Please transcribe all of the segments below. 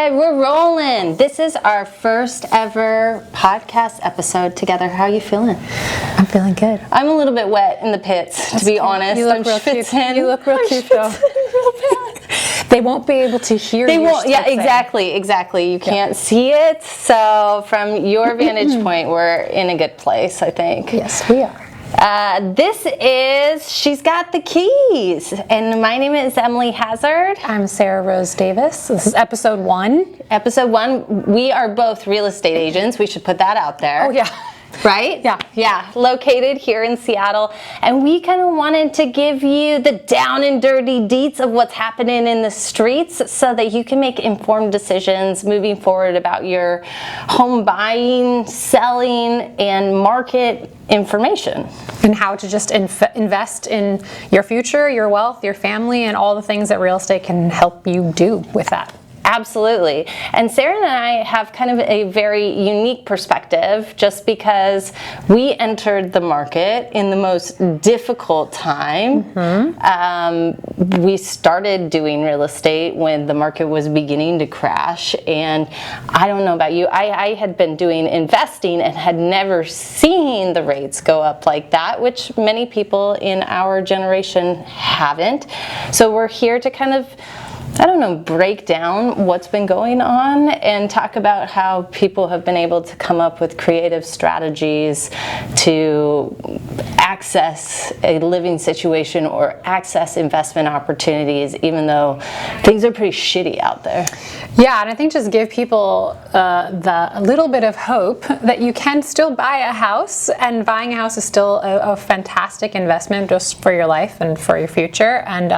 Okay, we're rolling. This is our first ever podcast episode together. How are you feeling? I'm feeling good. I'm a little bit wet in the pits, to be honest. You look real cute. You look real cute, though. They won't be able to hear you. They won't. Yeah, exactly. You can't see it. So from your vantage point, we're in a good place, I think. Yes, we are. This is She's Got the Keys, and my name is Emily Hazard. I'm Sarah Rose Davis. This is episode 1. Episode 1. We are both real estate agents. We should put that out there. Oh, yeah. Right? Yeah. Located here in Seattle. And we kind of wanted to give you the down and dirty deets of what's happening in the streets so that you can make informed decisions moving forward about your home buying, selling, and market information. And how to just invest in your future, your wealth, your family, and all the things that real estate can help you do with that. Absolutely. And Sarah and I have kind of a very unique perspective just because we entered the market in the most difficult time. We started doing real estate when the market was beginning to crash. And I don't know about you, I had been doing investing and had never seen the rates go up like that, which many people in our generation haven't. So we're here to kind of break down what's been going on and talk about how people have been able to come up with creative strategies to access a living situation or access investment opportunities, even though things are pretty shitty out there. Yeah, and I think just give people a little bit of hope that you can still buy a house, and buying a house is still a fantastic investment just for your life and for your future. And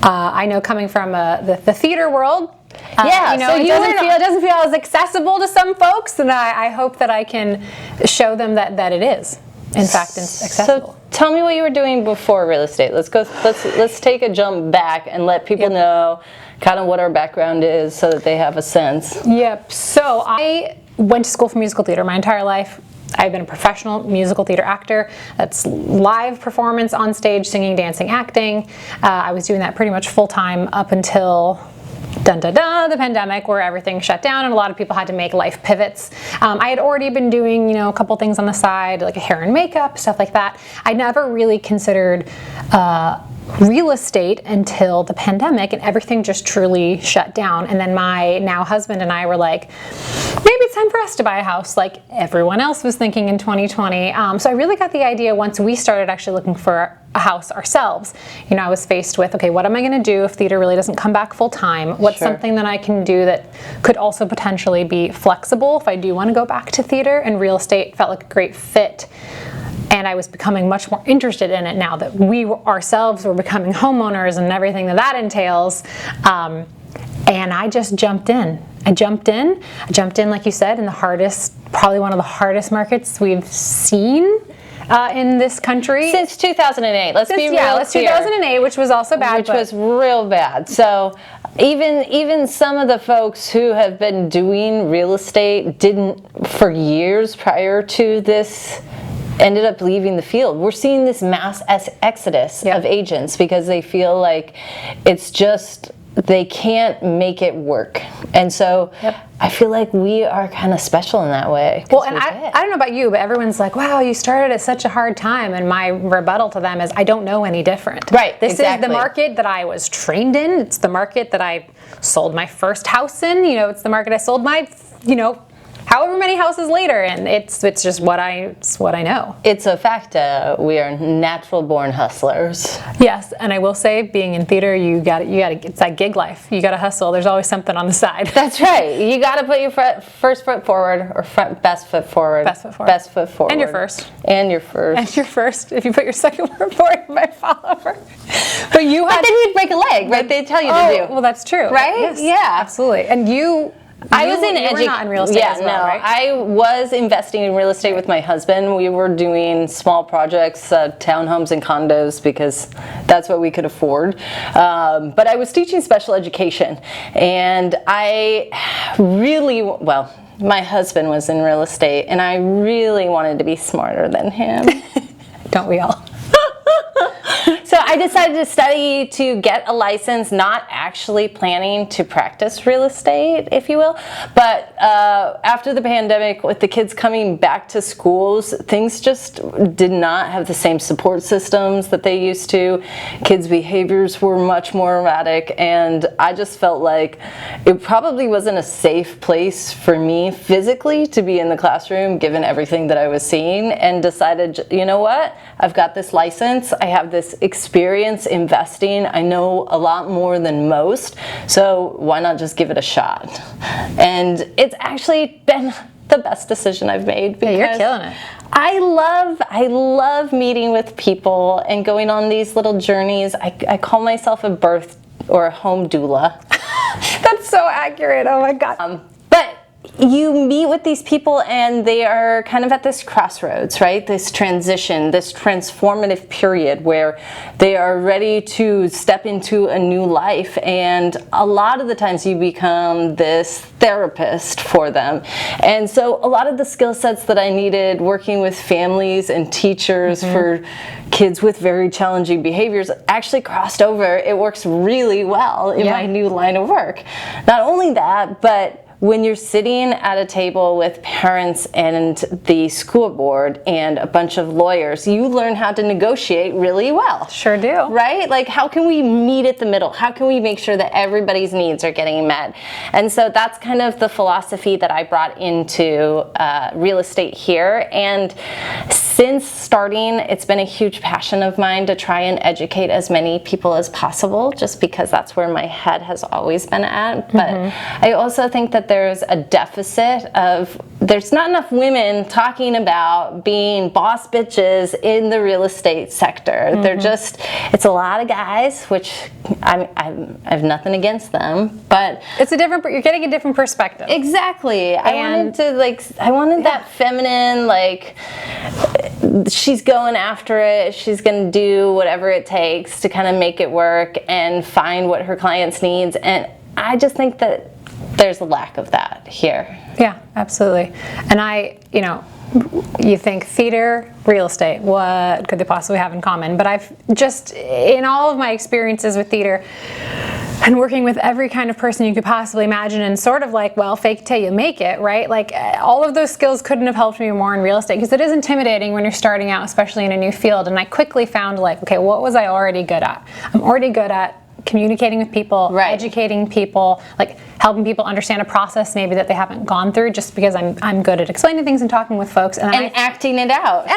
I know coming from the theater world, so it doesn't feel as accessible to some folks, and I hope that I can show them that it is, in fact, accessible. So tell me what you were doing before real estate. Let's take a jump back and let people know kind of what our background is so that they have a sense. Yep. So I went to school for musical theater my entire life. I've been a professional musical theater actor. That's live performance on stage, singing, dancing, acting. I was doing that pretty much full time up until the pandemic, where everything shut down and a lot of people had to make life pivots. I had already been doing, a couple things on the side, like hair and makeup, stuff like that. I never really considered real estate until the pandemic, and everything just truly shut down. And then my now husband and I were like, maybe it's time for us to buy a house, like everyone else was thinking in 2020. So I really got the idea once we started actually looking for a house ourselves. I was faced with, okay, what am I going to do if theater really doesn't come back full time? What's something that I can do that could also potentially be flexible if I do want to go back to theater? And real estate felt like a great fit. And I was becoming much more interested in it now that we ourselves were becoming homeowners and everything that entails. And I just jumped in. I jumped in, like you said, in probably one of the hardest markets we've seen in this country. Since 2008. Let's be real. 2008, which was also bad. Which was real bad. So even some of the folks who have been doing real estate didn't, for years prior to this, ended up leaving the field. We're seeing this mass exodus of agents because they feel like it's just, they can't make it work. And so I feel like we are kind of special in that way. Well, and I don't know about you, but everyone's like, wow, you started at such a hard time. And my rebuttal to them is, I don't know any different. Right, This is the market that I was trained in. It's the market that I sold my first house in. It's the market I sold my, however many houses later, and it's just what I know. It's a fact. We are natural born hustlers. Yes, and I will say, being in theater, you got it's that gig life. You got to hustle. There's always something on the side. That's right. You got to put your first foot forward, or best foot forward. Best foot forward. And your first. If you put your second foot forward, you might fall over. But then you'd break a leg, right? They tell you to do. Well, that's true. Right? Yes, Yeah. Absolutely. And you were not in real estate as well, right? I was investing in real estate with my husband. We were doing small projects, townhomes and condos, because that's what we could afford. But I was teaching special education, and my husband was in real estate, and I really wanted to be smarter than him. Don't we all? So I decided to study to get a license, not actually planning to practice real estate, if you will. But after the pandemic, with the kids coming back to schools, things just did not have the same support systems that they used to. Kids' behaviors were much more erratic, and I just felt like it probably wasn't a safe place for me physically to be in the classroom, given everything that I was seeing, and decided, you know what? I've got this license. I have this experience investing. I know a lot more than most, so why not just give it a shot? And it's actually been the best decision I've made. Yeah, you're killing it. I love meeting with people and going on these little journeys. I call myself a birth or a home doula. That's so accurate. Oh my God. But you meet with these people and they are kind of at this crossroads, right? This transition, this transformative period where they are ready to step into a new life. And a lot of the times you become this therapist for them. And so a lot of the skill sets that I needed working with families and teachers for kids with very challenging behaviors actually crossed over. It works really well in my new line of work. Not only that, but when you're sitting at a table with parents and the school board and a bunch of lawyers, you learn how to negotiate really well. Sure do. Right? Like, how can we meet at the middle? How can we make sure that everybody's needs are getting met? And so that's kind of the philosophy that I brought into real estate here. And since starting, it's been a huge passion of mine to try and educate as many people as possible, just because that's where my head has always been at. But I also think that there's a deficit of, there's not enough women talking about being boss bitches in the real estate sector. They're just, it's a lot of guys, which I have nothing against them, but It's a different, you're getting a different perspective. exactly. I wanted that feminine, like, she's going after it. She's going to do whatever it takes to kind of make it work and find what her clients needs. And I just think that there's a lack of that here. Yeah, absolutely. And you think theater, real estate, what could they possibly have in common? But I've just, in all of my experiences with theater and working with every kind of person you could possibly imagine, and sort of like, well, fake it till you make it, right? Like, all of those skills couldn't have helped me more in real estate, because it is intimidating when you're starting out, especially in a new field. And I quickly found, like, okay, what was I already good at? I'm already good at communicating with people, educating people, like helping people understand a process maybe that they haven't gone through, just because I'm good at explaining things and talking with folks. And acting it out.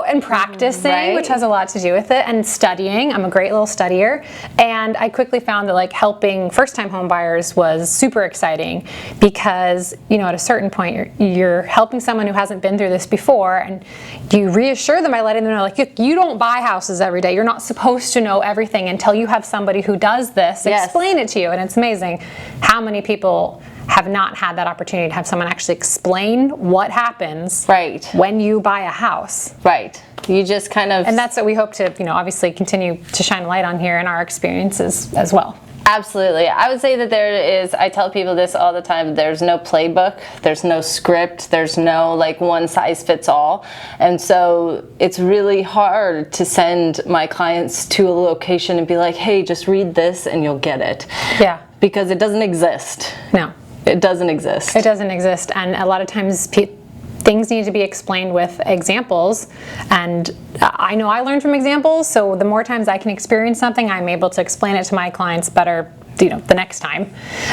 And practicing, which has a lot to do with it, and studying. I'm a great little studier. And I quickly found that, like, helping first-time home buyers was super exciting, because, at a certain point, you're helping someone who hasn't been through this before, and you reassure them by letting them know, like, you don't buy houses every day. You're not supposed to know everything until you have somebody who does this explain it to you. And it's amazing how many people have not had that opportunity to have someone actually explain what happens when you buy a house. Right. You just kind of... And that's what we hope to, obviously continue to shine a light on here in our experiences as well. Absolutely. I would say that I tell people this all the time, there's no playbook, there's no script, there's no, like, one size fits all. And so it's really hard to send my clients to a location and be like, hey, just read this and you'll get it. Yeah. Because it doesn't exist. No. It doesn't exist. It doesn't exist. And a lot of times things need to be explained with examples, and I know I learn from examples, so the more times I can experience something, I'm able to explain it to my clients better, the next time.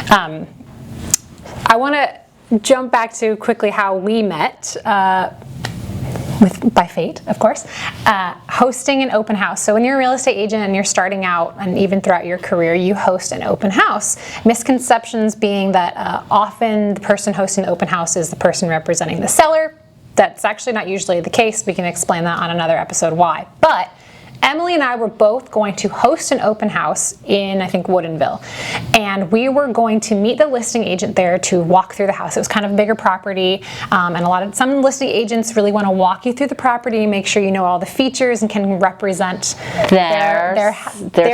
I want to jump back to quickly how we met, by fate, of course, hosting an open house. So when you're a real estate agent and you're starting out, and even throughout your career, you host an open house. Misconceptions being that often the person hosting the open house is the person representing the seller. That's actually not usually the case. We can explain that on another episode why. But Emily and I were both going to host an open house in, I think, Woodinville. And we were going to meet the listing agent there to walk through the house. It was kind of a bigger property, and some listing agents really want to walk you through the property, make sure you know all the features and can represent their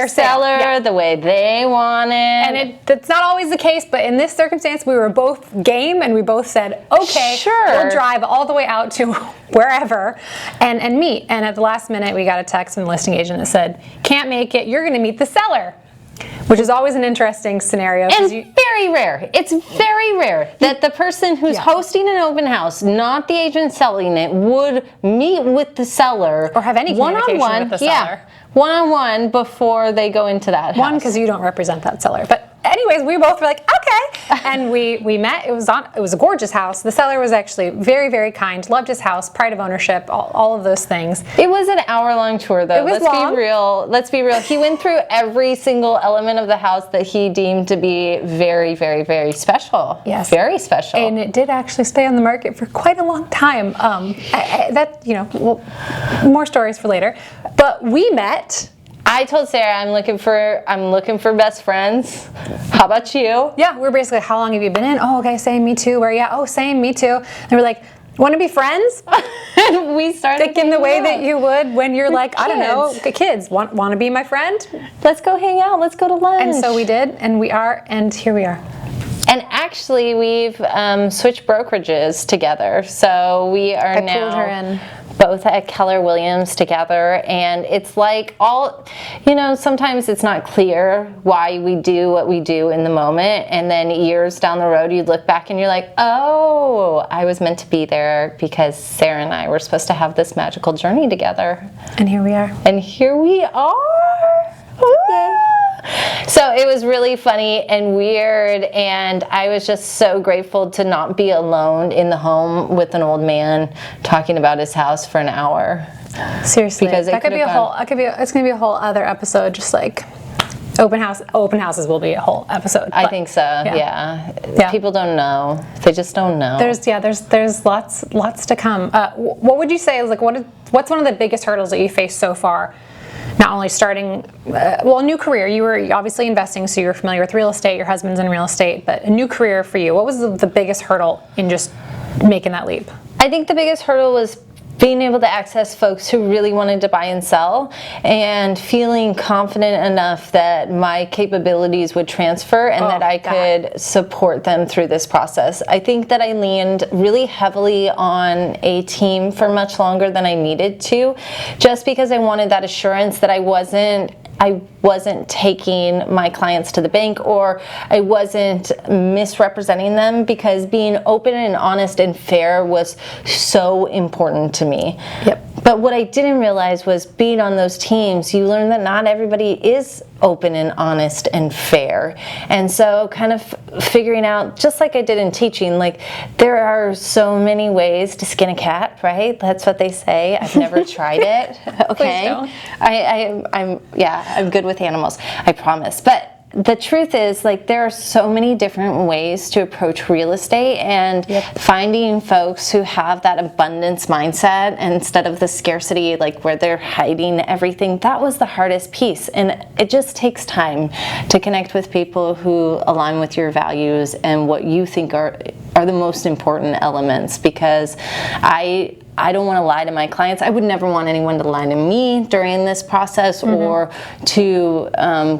seller the way they want it. And that's not always the case, but in this circumstance, we were both game, and we both said, okay, we'll drive all the way out to wherever and meet. And at the last minute, we got a text from the listing agent that said, can't make it, you're going to meet the seller. Which is always an interesting scenario. And very rare. It's very rare that the person who's hosting an open house, not the agent selling it, would meet with the seller. Or have any communication with the seller. Yeah, one-on-one before they go into that house. One, because you don't represent that seller. But anyways, we both were like, okay. And we met. It was a gorgeous house. The seller was actually very, very kind, loved his house, pride of ownership, all of those things. It was an hour-long tour, though. It was long. Let's be real. He went through every single element of the house that he deemed to be very, very, very special. Yes. Very special. And it did actually stay on the market for quite a long time. More stories for later. But we met. I told Sarah I'm looking for best friends. How about you? Yeah, we're basically, how long have you been in? Oh, okay, same, me too. Where, yeah, oh, same, me too. And we're like, want to be friends? And we started like in the way that you would when you're like, kids. I don't know, kids, want to be my friend? Let's go hang out. Let's go to lunch. And so we did, and we are, and here we are. And actually, we've switched brokerages together. So we are I pulled her in. Both at Keller Williams together, and it's like sometimes it's not clear why we do what we do in the moment, and then years down the road you look back and you're like, oh, I was meant to be there because Sarah and I were supposed to have this magical journey together. And here we are. And here we are. Yay. So it was really funny and weird, and I was just so grateful to not be alone in the home with an old man talking about his house for an hour. Seriously, because it's gonna be a whole other episode. Just like open houses will be a whole episode. I think so. Yeah. People don't know. They just don't know. There's lots to come. What would you say is like what's one of the biggest hurdles that you faced so far? Not only starting, a new career. You were obviously investing, so you're familiar with real estate. Your husband's in real estate, but a new career for you. What was the biggest hurdle in just making that leap? I think the biggest hurdle was being able to access folks who really wanted to buy and sell, and feeling confident enough that my capabilities would transfer and that I could support them through this process. I think that I leaned really heavily on a team for much longer than I needed to, just because I wanted that assurance that I wasn't taking my clients to the bank, or I wasn't misrepresenting them, because being open and honest and fair was so important to me. Yep. But what I didn't realize was, being on those teams, you learn that not everybody is open and honest and fair. And so kind of figuring out, just like I did in teaching, like there are so many ways to skin a cat, right? That's what they say. I've never tried it. Okay. I'm good with animals, I promise. But the truth is, like, there are so many different ways to approach real estate, and finding folks who have that abundance mindset instead of the scarcity, like where they're hiding everything, that was the hardest piece. And it just takes time to connect with people who align with your values and what you think are the most important elements, because I don't want to lie to my clients. I would never want anyone to lie to me during this process or to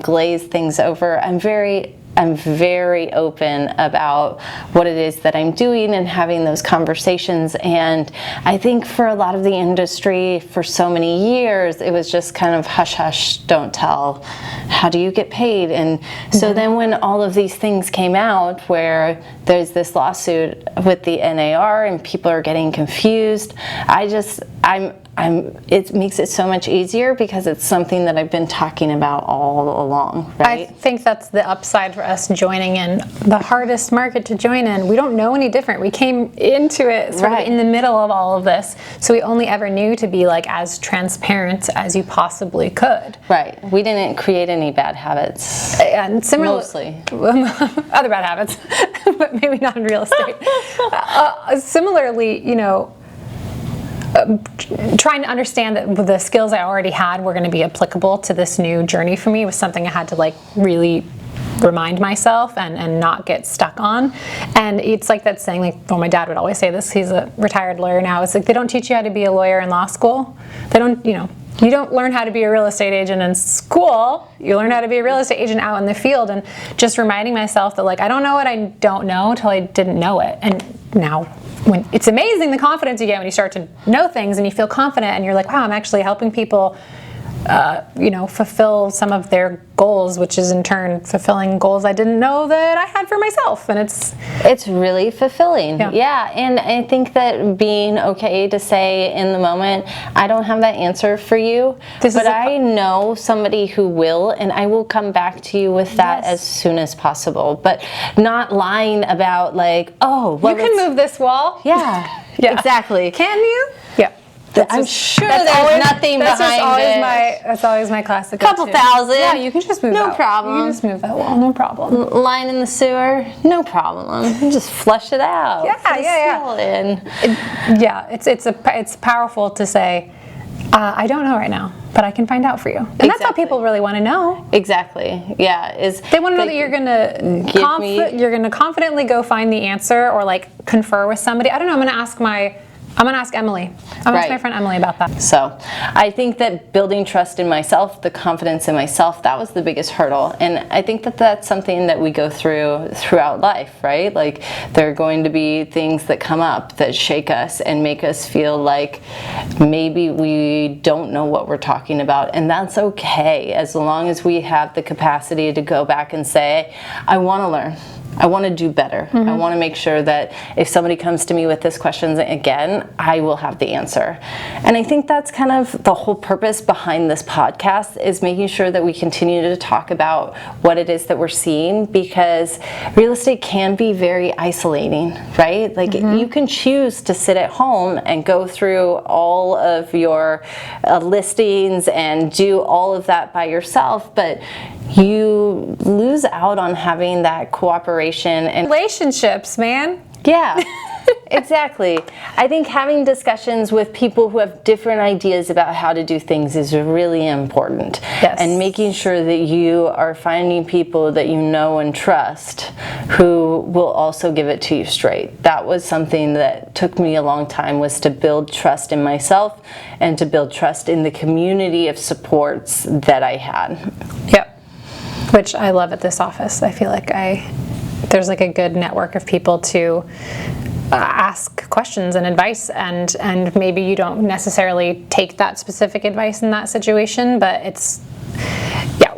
glaze things over. I'm very open about what it is that I'm doing and having those conversations. And I think for a lot of the industry for so many years, it was just kind of hush hush, don't tell. How do you get paid? And so then when all of these things came out, where there's this lawsuit with the NAR and people are getting confused, it makes it so much easier, because it's something that I've been talking about all along, right? I think that's the upside for us joining in the hardest market to join in. We don't know any different. We came into it sort of in the middle of all of this, so we only ever knew to be like as transparent as you possibly could. Right. We didn't create any bad habits. And similarly, mostly other bad habits, but maybe not in real estate. Similarly, trying to understand that the skills I already had were going to be applicable to this new journey for me was something I had to like really remind myself and not get stuck on. And it's like that saying, like, well, my dad would always say this, he's a retired lawyer now, it's like, they don't teach you how to be a lawyer in law school. They don't, you don't learn how to be a real estate agent in school. You learn how to be a real estate agent out in the field. And just reminding myself that, like, I don't know what I don't know until I didn't know it. And now, when it's amazing the confidence you get when you start to know things and you feel confident and you're like, wow, I'm actually helping people fulfill some of their goals, which is in turn fulfilling goals I didn't know that I had for myself. And it's really fulfilling. Yeah. And I think that being okay to say in the moment, I don't have that answer for you, but I know somebody who will, and I will come back to you with that as soon as possible. But not lying about like, oh, well, you can move this wall. Yeah. Exactly. Can you? Yeah. I'm sure there's nothing behind it. That's always my classic. Couple thousand. Yeah, you can just move. No problem. You can just move that wall. No problem. Line in the sewer. No problem. You just flush it out. Yeah. It's powerful to say, I don't know right now, but I can find out for you. And that's how people really want to know. Exactly. Yeah. They want to know that you're gonna confidently go find the answer or like confer with somebody. I don't know. I'm gonna ask Emily. I'm gonna ask my friend Emily about that. So I think that building trust in myself, the confidence in myself, that was the biggest hurdle. And I think that that's something that we go throughout life, right? Like there are going to be things that come up that shake us and make us feel like maybe we don't know what we're talking about. And that's okay, as long as we have the capacity to go back and say, I want to learn. I want to do better. I want to make sure that if somebody comes to me with this question again, I will have the answer. And I think that's kind of the whole purpose behind this podcast, is making sure that we continue to talk about what it is that we're seeing, because real estate can be very isolating, right? Like you can choose to sit at home and go through all of your listings and do all of that by yourself, but you lose out on having that cooperation and relationships, man. Yeah, exactly. I think having discussions with people who have different ideas about how to do things is really important. Yes. And making sure that you are finding people that you know and trust who will also give it to you straight. That was something that took me a long time, was to build trust in myself and to build trust in the community of supports that I had. Yep. Which I love at this office. I feel like there's like a good network of people to ask questions and advice, and maybe you don't necessarily take that specific advice in that situation, but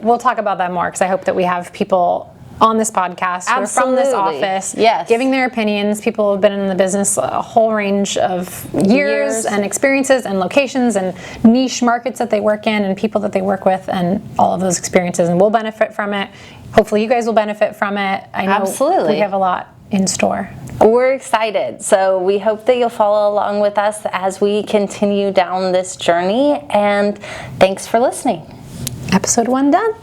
we'll talk about that more, because I hope that we have people on this podcast who are from this office giving their opinions. People who have been in the business a whole range of years and experiences and locations and niche markets that they work in and people that they work with, and all of those experiences, and we'll benefit from it. Hopefully you guys will benefit from it. I know we have a lot in store. We're excited. So we hope that you'll follow along with us as we continue down this journey, and thanks for listening. Episode 1 done.